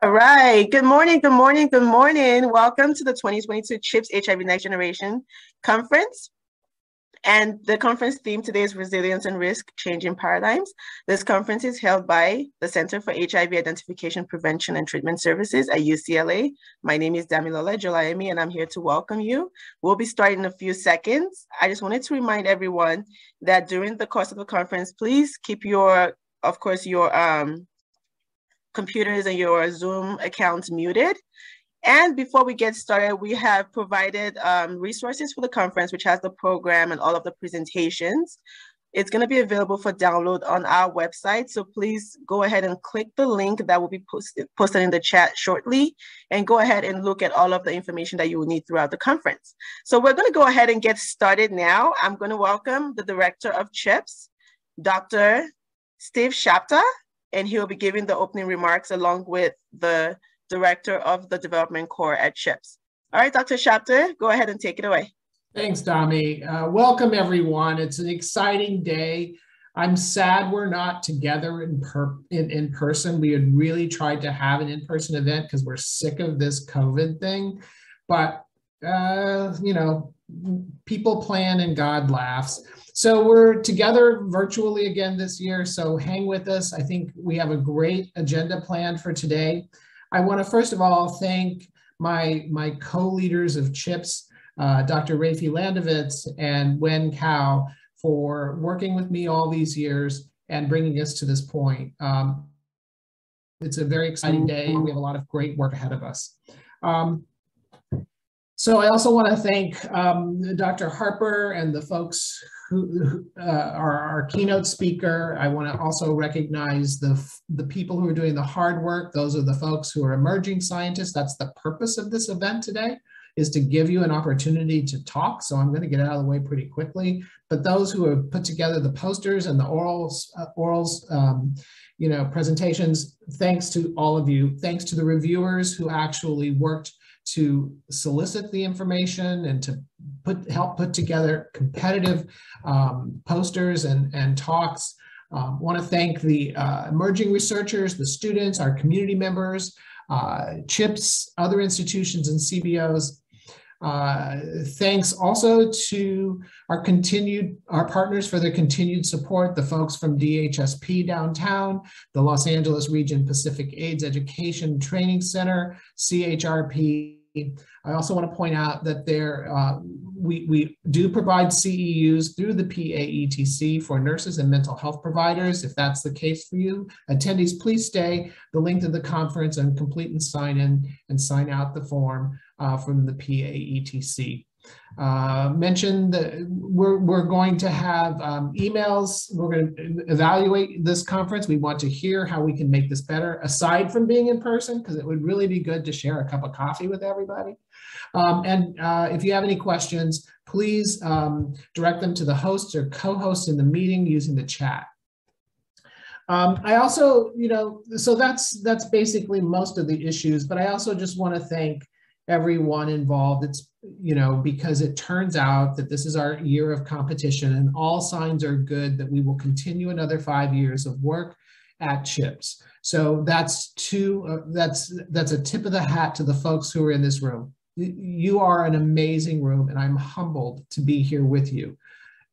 All right. Good morning. Good morning. Good morning. Welcome to the 2022 CHIPS HIV Next Generation Conference. And the conference theme today is Resilience and Risk, Changing Paradigms. This conference is held by the Center for HIV Identification, Prevention, and Treatment Services at UCLA. My name is Damilola Jolayemi, and I'm here to welcome you. We'll be starting in a few seconds. I just wanted to remind everyone that during the course of the conference, please keep your computers and your Zoom accounts muted. And before we get started, we have provided resources for the conference, which has the program and all of the presentations. It's going to be available for download on our website. So please go ahead and click the link that will be posted in the chat shortly, and go ahead and look at all of the information that you will need throughout the conference. So we're going to go ahead and get started now. I'm going to welcome the Director of CHIPS, Dr. Steve Shoptaw, and he'll be giving the opening remarks along with the Director of the Development Core at CHIPS. All right, Dr. Shoptaw, go ahead and take it away. Thanks, Dami. Welcome, everyone. It's an exciting day. I'm sad we're not together in person. We had really tried to have an in-person event because we're sick of this COVID thing. But, you know, people plan and God laughs. So we're together virtually again this year, so hang with us. I think we have a great agenda planned for today. I want to first of all thank my co-leaders of CHIPS, Dr. Rafi Landovitz and Wen Cao, for working with me all these years and bringing us to this point. It's a very exciting day, and we have a lot of great work ahead of us. So I also want to thank Dr. Harper and the folks who are our keynote speaker. I want to also recognize the people who are doing the hard work. Those are the folks who are emerging scientists. That's the purpose of this event today, is to give you an opportunity to talk. So I'm going to get out of the way pretty quickly. But those who have put together the posters and the orals, you know, presentations, thanks to all of you. Thanks to the reviewers who actually worked to solicit the information and to help put together competitive posters and talks. Want to thank the emerging researchers, the students, our community members, CHIPS, other institutions and CBOs. Thanks also to our partners for their continued support, the folks from DHSP downtown, the Los Angeles Region Pacific AIDS Education Training Center, CHRP. I also want to point out that we do provide CEUs through the PAETC for nurses and mental health providers. If that's the case for you, attendees, please stay. The link to the conference and complete and sign in and sign out the form from the PAETC. Mentioned that we're going to have emails. We're going to evaluate this conference. We want to hear how we can make this better, aside from being in person, because it would really be good to share a cup of coffee with everybody. If you have any questions, please direct them to the hosts or co-hosts in the meeting using the chat. I also, you know, so that's basically most of the issues, but I also just want to thank everyone involved. It's, you know, because it turns out that this is our year of competition, and all signs are good that we will continue another 5 years of work at CHIPS. So that's a tip of the hat to the folks who are in this room. You are an amazing room, and I'm humbled to be here with you.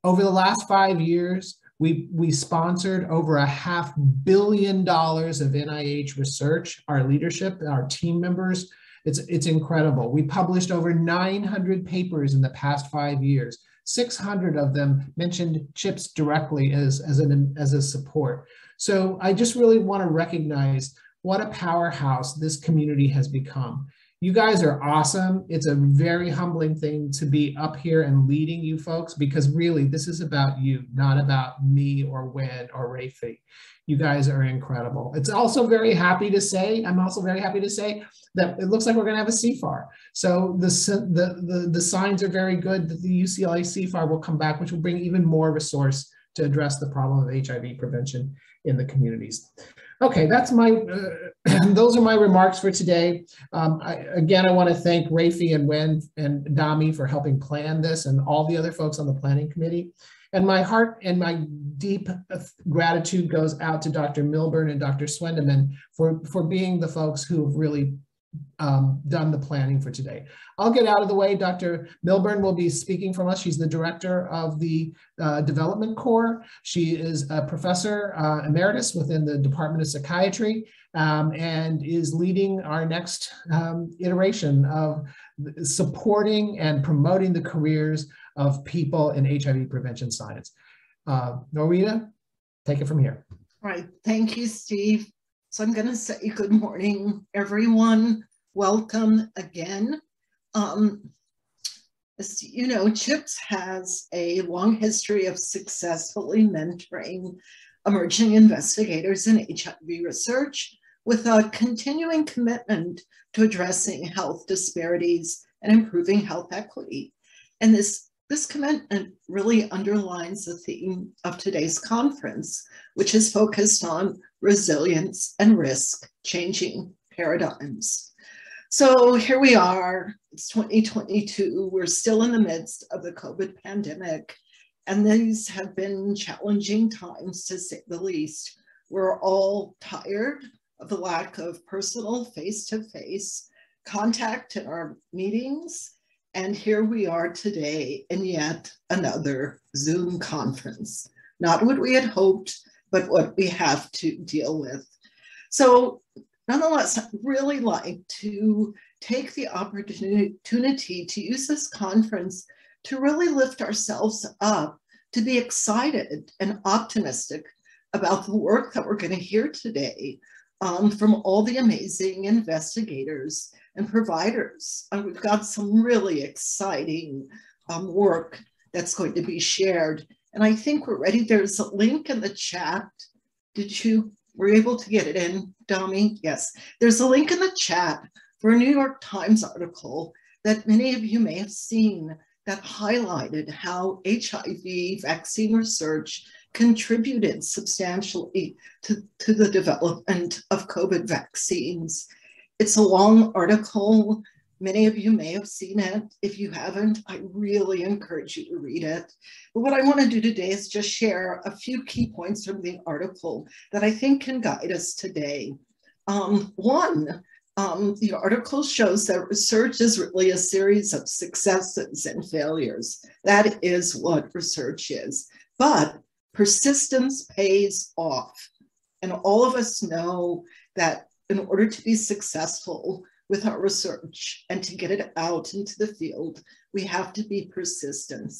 Over the last 5 years, we sponsored over $500 million of NIH research. Our leadership, our team members, it's incredible. We published over 900 papers in the past 5 years. 600 of them mentioned CHIPS directly as a support. So I just really want to recognize what a powerhouse this community has become. You guys are awesome. It's a very humbling thing to be up here and leading you folks, because really this is about you, not about me or Wen or Rafi. You guys are incredible. It's also very happy to say, I'm also very happy to say that it looks like we're going to have a CFAR. So the signs are very good that the UCLA CFAR will come back, which will bring even more resource to address the problem of HIV prevention in the communities. Okay, that's those are my remarks for today. Again, I want to thank Rafi and Wen and Dami for helping plan this, and all the other folks on the planning committee. And my heart and my deep gratitude goes out to Dr. Milburn and Dr. Swendeman for being the folks who have really done the planning for today. I'll get out of the way. Dr. Milburn will be speaking from us. She's the director of the Development Corps. She is a professor emeritus within the Department of Psychiatry and is leading our next iteration of supporting and promoting the careers of people in HIV prevention science. Norweeta, take it from here. All right, thank you, Steve. So I'm going to say good morning, everyone. Welcome again. As you know, CHIPTS has a long history of successfully mentoring emerging investigators in HIV research with a continuing commitment to addressing health disparities and improving health equity. And this commitment really underlines the theme of today's conference, which is focused on resilience and risk, changing paradigms. So here we are, it's 2022, we're still in the midst of the COVID pandemic, and these have been challenging times to say the least. We're all tired of the lack of personal face-to-face contact in our meetings, and here we are today in yet another Zoom conference. Not what we had hoped, but what we have to deal with. So nonetheless, I'd really like to take the opportunity to use this conference to really lift ourselves up, to be excited and optimistic about the work that we're going to hear today from all the amazing investigators and providers. We've got some really exciting work that's going to be shared. And I think we're ready. There's a link in the chat. Were you able to get it in, Dami? Yes. There's a link in the chat for a New York Times article that many of you may have seen that highlighted how HIV vaccine research contributed substantially to the development of COVID vaccines. It's a long article. Many of you may have seen it. If you haven't, I really encourage you to read it. But what I want to do today is just share a few key points from the article that I think can guide us today. The article shows that research is really a series of successes and failures. That is what research is. But persistence pays off. And all of us know that in order to be successful with our research and to get it out into the field, we have to be persistent.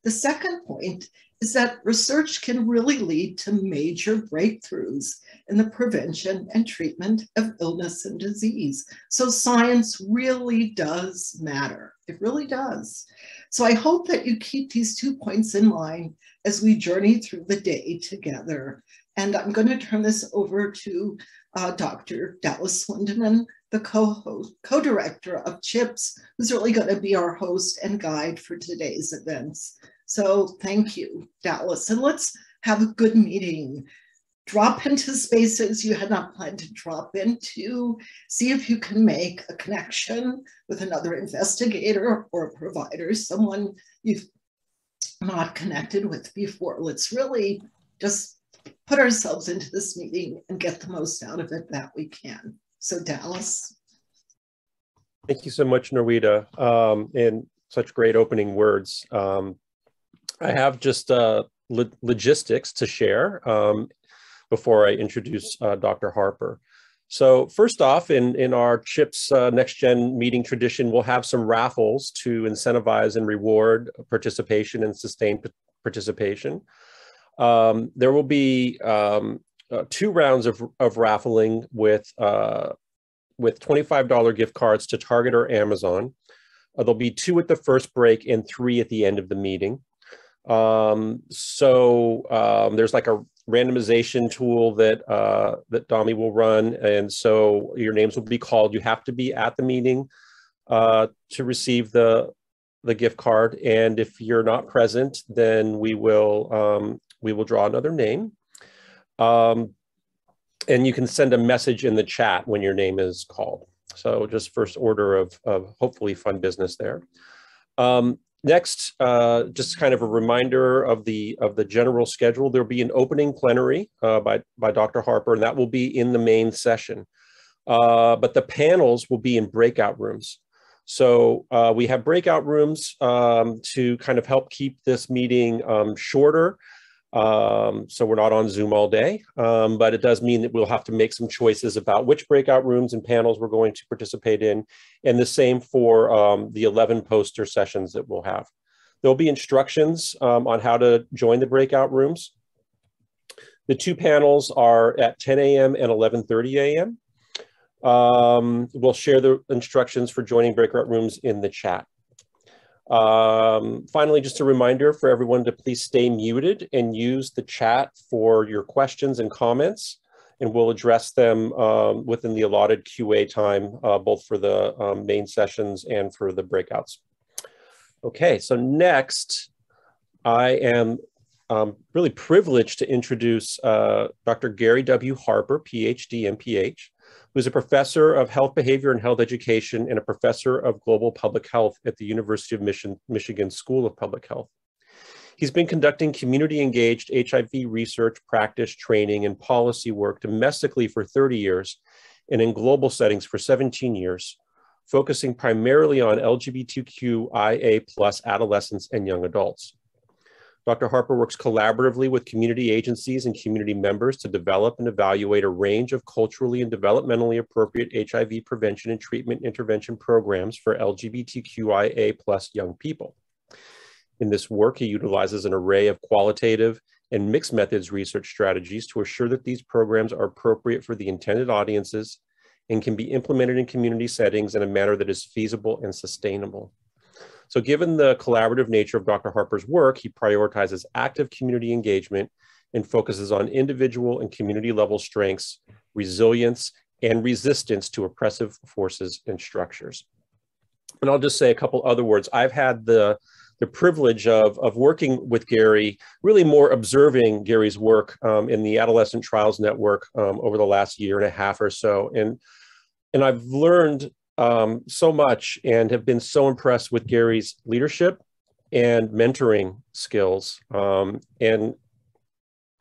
The second point is that research can really lead to major breakthroughs in the prevention and treatment of illness and disease. So science really does matter. It really does. So I hope that you keep these 2 points in mind as we journey through the day together. And I'm going to turn this over to Dr. Dallas Swendeman, the co-director of CHIPTS, who's really going to be our host and guide for today's events. So thank you, Dallas. And let's have a good meeting. Drop into spaces you had not planned to drop into. See if you can make a connection with another investigator or a provider, someone you've not connected with before. Let's really just put ourselves into this meeting and get the most out of it that we can. So Dallas. Thank you so much, Norweeta, and such great opening words. I have just logistics to share before I introduce Dr. Harper. So first off, in our CHIPTS Next Gen meeting tradition, we'll have some raffles to incentivize and reward participation and sustain participation. There will be 2 rounds of raffling with $25 gift cards to Target or Amazon. There'll be 2 at the first break and 3 at the end of the meeting. There's like a randomization tool that that Dami will run, and so your names will be called. You have to be at the meeting to receive the gift card, and if you're not present, then we will draw another name. And you can send a message in the chat when your name is called. So just first order of hopefully fun business there. Next, just kind of a reminder of the general schedule. There'll be an opening plenary by Dr. Harper, and that will be in the main session. But the panels will be in breakout rooms. So we have breakout rooms to kind of help keep this meeting shorter. So we're not on Zoom all day, but it does mean that we'll have to make some choices about which breakout rooms and panels we're going to participate in, and the same for the 11 poster sessions that we'll have. There'll be instructions on how to join the breakout rooms. The two panels are at 10 a.m. and 11:30 a.m. We'll share the instructions for joining breakout rooms in the chat. Finally, just a reminder for everyone to please stay muted and use the chat for your questions and comments, and we'll address them within the allotted QA time, both for the main sessions and for the breakouts. Okay, so next, I am really privileged to introduce Dr. Gary W. Harper, PhD, MPH, who's a professor of health behavior and health education and a professor of global public health at the University of Michigan School of Public Health. He's been conducting community-engaged HIV research, practice, training, and policy work domestically for 30 years and in global settings for 17 years, focusing primarily on LGBTQIA+ adolescents and young adults. Dr. Harper works collaboratively with community agencies and community members to develop and evaluate a range of culturally and developmentally appropriate HIV prevention and treatment intervention programs for LGBTQIA+ young people. In this work, he utilizes an array of qualitative and mixed methods research strategies to assure that these programs are appropriate for the intended audiences and can be implemented in community settings in a manner that is feasible and sustainable. So given the collaborative nature of Dr. Harper's work, he prioritizes active community engagement and focuses on individual and community level strengths, resilience, and resistance to oppressive forces and structures. And I'll just say a couple other words. I've had the privilege of working with Gary, really more observing Gary's work in the Adolescent Trials Network over the last year and a half or so. And I've learned so much and have been so impressed with Gary's leadership and mentoring skills. So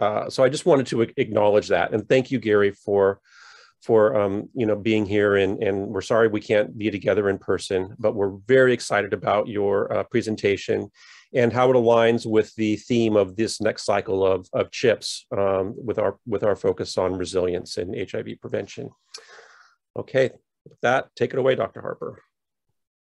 I just wanted to acknowledge that. And thank you, Gary, for being here. And we're sorry we can't be together in person, but we're very excited about your presentation and how it aligns with the theme of this next cycle of CHIPTS with our focus on resilience and HIV prevention. Okay. With that, take it away, Dr. Harper.